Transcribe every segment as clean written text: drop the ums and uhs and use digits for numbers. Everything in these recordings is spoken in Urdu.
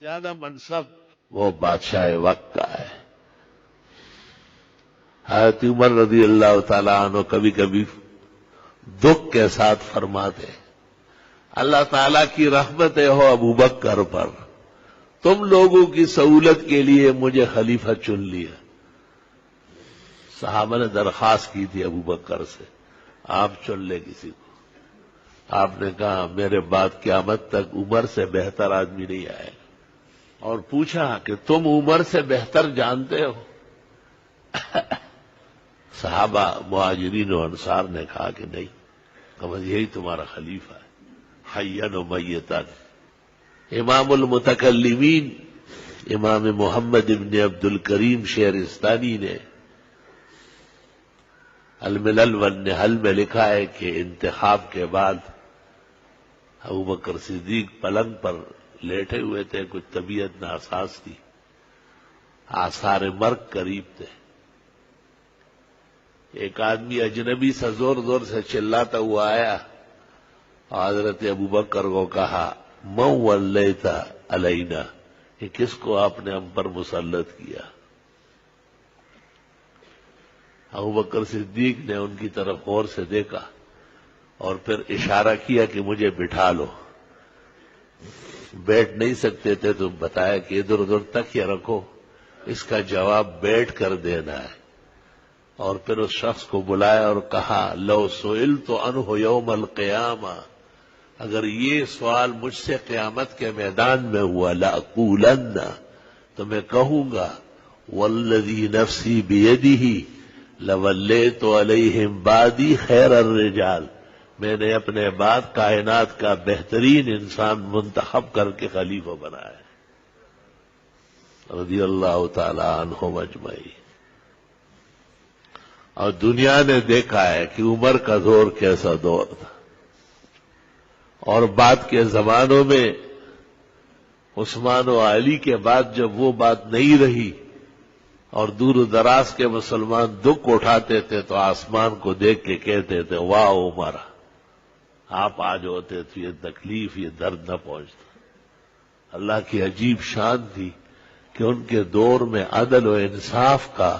زیادہ منصب وہ بادشاہ وقت کا ہے۔ حضرت عمر رضی اللہ تعالیٰ عنہ کبھی کبھی دکھ کے ساتھ فرماتے، اللہ تعالیٰ کی رحمتیں ہو ابو بکر پر، تم لوگوں کی سہولت کے لیے مجھے خلیفہ چن لیا۔ صحابہ نے درخواست کی تھی ابو بکر سے، آپ چن لے کسی کو۔ آپ نے کہا میرے بعد قیامت تک عمر سے بہتر آدمی نہیں آئے گا، اور پوچھا کہ تم عمر سے بہتر جانتے ہو؟ صحابہ مہاجرین و انصار نے کہا کہ نہیں، بس یہی تمہارا خلیفہ ہے، حیّن و میتن۔ امام المتکلمین امام محمد ابن عبد الکریم شہرستانی نے الملل والنحل میں لکھا ہے کہ انتخاب کے بعد ابو بکر صدیق پلنگ پر لیٹے ہوئے تھے، کچھ طبیعت ناساز تھی، آثار مرگ قریب تھے۔ ایک آدمی اجنبی سے زور زور سے چلاتا ہوا آیا، حضرت ابو بکر کو کہا من ولیت علینا، کہ کس کو آپ نے ہم پر مسلط کیا؟ ابو بکر صدیق نے ان کی طرف غور سے دیکھا اور پھر اشارہ کیا کہ مجھے بٹھا لو۔ بیٹھ نہیں سکتے تھے تو بتایا کہ ادھر ادھر تک یا رکھو، اس کا جواب بیٹھ کر دینا ہے۔ اور پھر اس شخص کو بلایا اور کہا لو سئلت عنہ یوم القیامہ، اگر یہ سوال مجھ سے قیامت کے میدان میں ہوا لأقولن، تو میں کہوں گا والذی نفسی بیدہ لولیت علیہم بعدی خیر الرجال، میں نے اپنے بعد کائنات کا بہترین انسان منتخب کر کے خلیفہ بنایا رضی اللہ تعالی عنہم اجمعین۔ اور دنیا نے دیکھا ہے کہ عمر کا دور کیسا دور تھا، اور بعد کے زمانوں میں عثمان و علی کے بعد جب وہ بات نہیں رہی اور دور و دراز کے مسلمان دکھ اٹھاتے تھے تو آسمان کو دیکھ کے کہتے تھے واہ عمر، آپ آج ہوتے تو یہ تکلیف یہ درد نہ پہنچتا۔ اللہ کی عجیب شان تھی کہ ان کے دور میں عدل و انصاف کا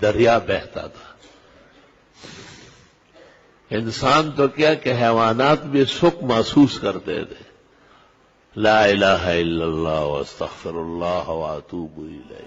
دریا بہتا تھا۔ انسان تو کیا کہ حیوانات بھی سکھ محسوس کرتے تھے۔ لا الہ الا اللہ واستغفر اللہ واتوب الیہ۔